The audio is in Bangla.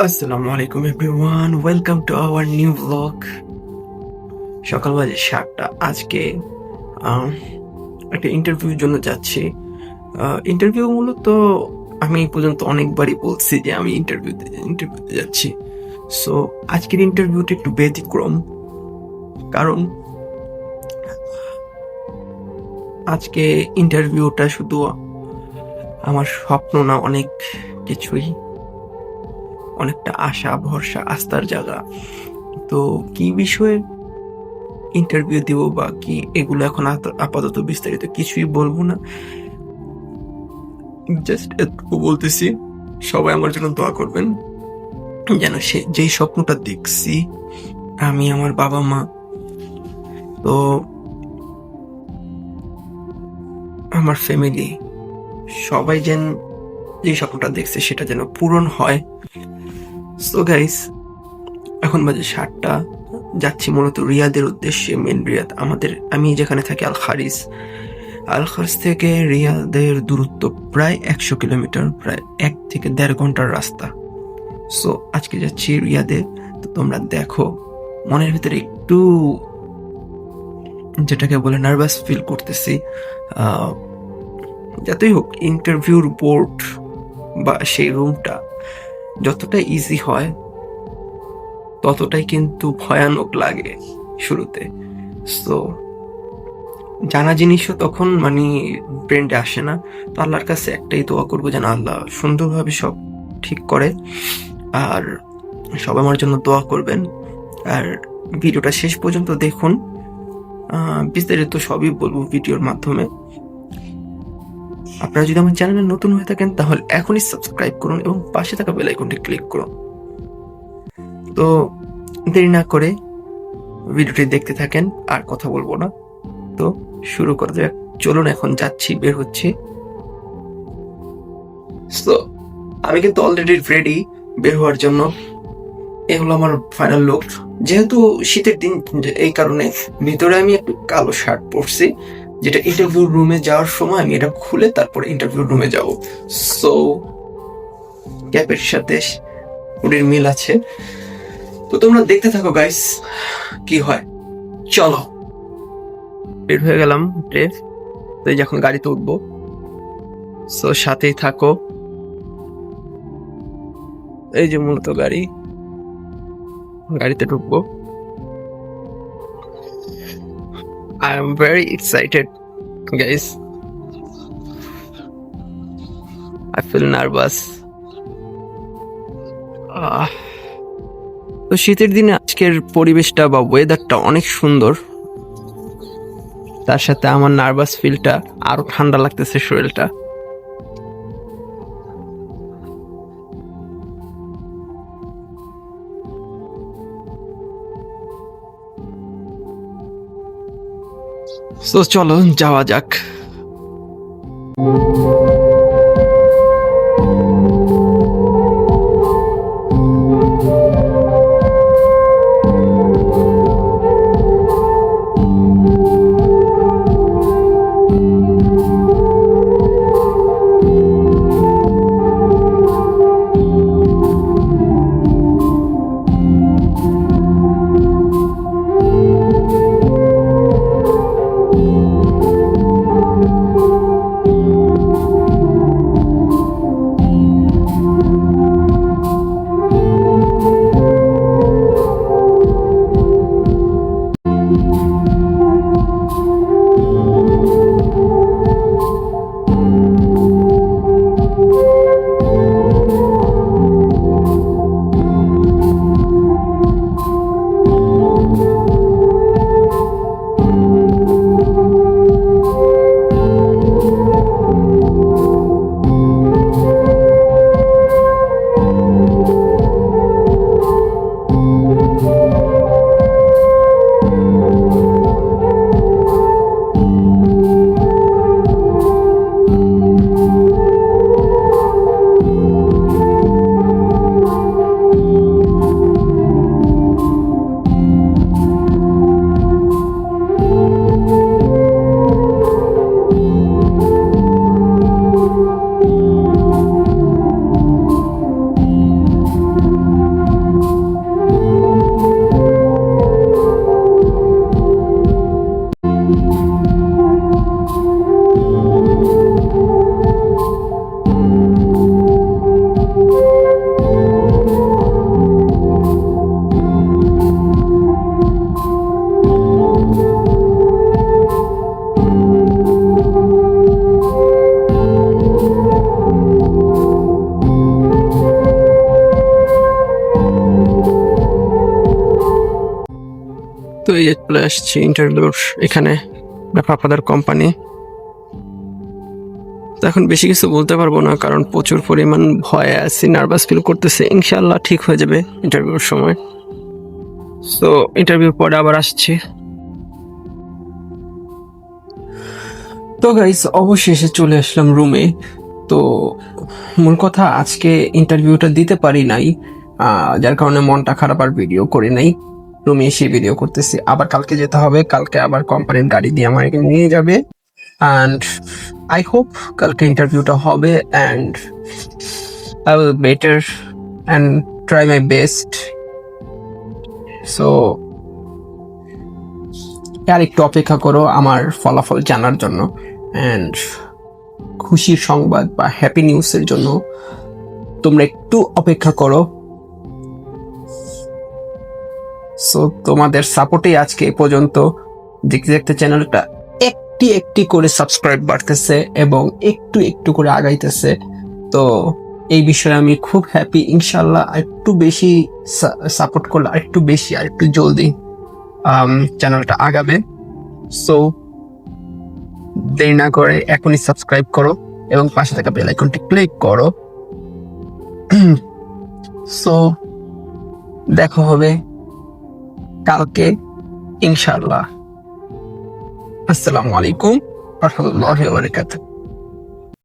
আসসালামু আলাইকুম everyone, welcome to our new blog. সকাল বাজে 7টা। আজকে একটা ইন্টারভিউর জন্য যাচ্ছি। ইন্টারভিউ মূলত আমি এই পর্যন্ত অনেকবারই বলছি যে আমি ইন্টারভিউতে যাচ্ছি। সো আজকের ইন্টারভিউটা একটু ব্যতিক্রম, কারণ আজকে ইন্টারভিউটা শুধু আমার স্বপ্ন না, অনেক কিছুই, অনেকটা আশা ভরসা আস্থার জায়গা। তো কি বিষয়ে ইন্টারভিউ দিব বা কি, এগুলো এখন আপাতত বিস্তারিত কিছুই বলবো না। জাস্ট এটুকু বলতেছি, সবাই আমার জন্য দোয়া করবেন যেন সে যেই স্বপ্নটা দেখছি আমি, আমার বাবা মা, তো আমার ফ্যামিলি, সবাই যেন যেই স্বপ্নটা দেখছে সেটা যেন পূরণ হয়। সো গাইস, এখন বাজে 7টা। যাচ্ছি মূলত রিয়াদের উদ্দেশ্যে। মেন রিয়াদ, আমি যেখানে থাকি আল খারিজ থেকে রিয়াদের দূরত্ব প্রায় 100 কিলোমিটার, প্রায় 1 থেকে 1.5 ঘন্টার রাস্তা। সো আজকে যাচ্ছি রিয়াদে। তো তোমরা দেখো, মনের ভিতরে একটু যেটাকে বলে নার্ভাস ফিল করতেছি। যতই হোক, ইন্টারভিউর বোর্ড বা সেই রুমটা যতটা ইজি হয় ততটাই কিন্তু ভয়ানক লাগে শুরুতে। সো জানা জিনিসও তখন ব্রেন্ডে আসে না। তো আল্লাহর কাছে একটাই দোয়া করবো যেন আল্লাহ সুন্দরভাবে সব ঠিক করে। আর সবাই আমার জন্য দোয়া করবেন। আর ভিডিওটা শেষ পর্যন্ত দেখুন, বিস্তারিত সবই বলবো ভিডিওর মাধ্যমে। আপনারা যদি আমার চ্যানেলে নতুন হয়ে থাকেন তাহলে এখনই সাবস্ক্রাইব করুন এবং পাশে থাকা বেল আইকনটি ক্লিক করুন। তো দেরি না করে ভিডিওটি দেখতে থাকেন, আর কথা বলবো না। তো শুরু করা যাক। চলুন, এখন যাচ্ছি, বের হচ্ছি। তো আমি কিন্তু অলরেডি রেডি বের হওয়ার জন্য। এগুলো আমার ফাইনাল লুক। যেহেতু শীতের দিন, এই কারণে ভিতরে আমি একটু কালো শার্ট পরছি, যেটা ইন্টারভিউ রুমে যাওয়ার সময় আমি এটা খুলে তারপরে ইন্টারভিউ রুমে যাব। সো ক্যাপের সাথে হুডির মিল আছে। তো তোমরা দেখতে থাকো গাইস, কি হয়। চলো, বের হয়ে গেলাম ড্রেস। তো এই যখন গাড়িতে উঠবো, সো সাথেই থাকো। এই যে মূলত গাড়িতে ঢুকবো। I am very excited, guys. I feel nervous. তো শীতের দিনে আজকের পরিবেশটা বা ওয়েদারটা অনেক সুন্দর, তার সাথে আমার নার্ভাস ফিলটা আরো ঠান্ডা লাগতেছে শরীরটা। তো চলো যাওয়া যাক। এই যে চলে আসছি ইন্টারভিউর এখানে, ফাদার কোম্পানি। তো এখন বেশি কিছু বলতে পারবো না, কারণ প্রচুর পরিমাণ ভয়ে আছি, নার্ভাস ফিল করতেছে। ইনশাআল্লাহ ঠিক হয়ে যাবে ইন্টারভিউর সময়। তো ইন্টারভিউর পরে আবার আসছি। তো গাইস, অবশেষে চলে আসলাম রুমে। তো মূল কথা, আজকে ইন্টারভিউটা দিতে পারি নাই, যার কারণে মনটা খারাপ, আর ভিডিও করি নাই। রুমে এসে ভিডিও করতেছি। আবার কালকে যেতে হবে, কালকে আবার কোম্পানির গাড়ি দিয়ে আমাকে নিয়ে যাবে। অ্যান্ড আই হোপ কালকে ইন্টারভিউটা হবে, and I will better and try my best. So আর একটু অপেক্ষা করো আমার ফলাফল জানার জন্য, অ্যান্ড খুশির সংবাদ বা হ্যাপি নিউজের জন্য তোমরা একটু অপেক্ষা করো। সো তোমাদের সাপোর্টেই আজকে এ পর্যন্ত দেখতে দেখতে চ্যানেলটা একটি একটি করে সাবস্ক্রাইব বাড়তেছে এবং একটু একটু করে আগাইতেছে। তো এই বিষয়ে আমি খুব হ্যাপি। ইনশাল্লাহ একটু বেশি সাপোর্ট করলে আরেকটু বেশি, আর একটু জলদি চ্যানেলটা আগাবে। সো দেরি না করে এখনই সাবস্ক্রাইব করো এবং পাশে থাকা বেল আইকনটি ক্লিক করো। সো দেখা হবে কালকে ইনশাআল্লাহ। আসসালামু আলাইকুম ওয়া রাহমাতুল্লাহি ওয়া বারাকাতুহু।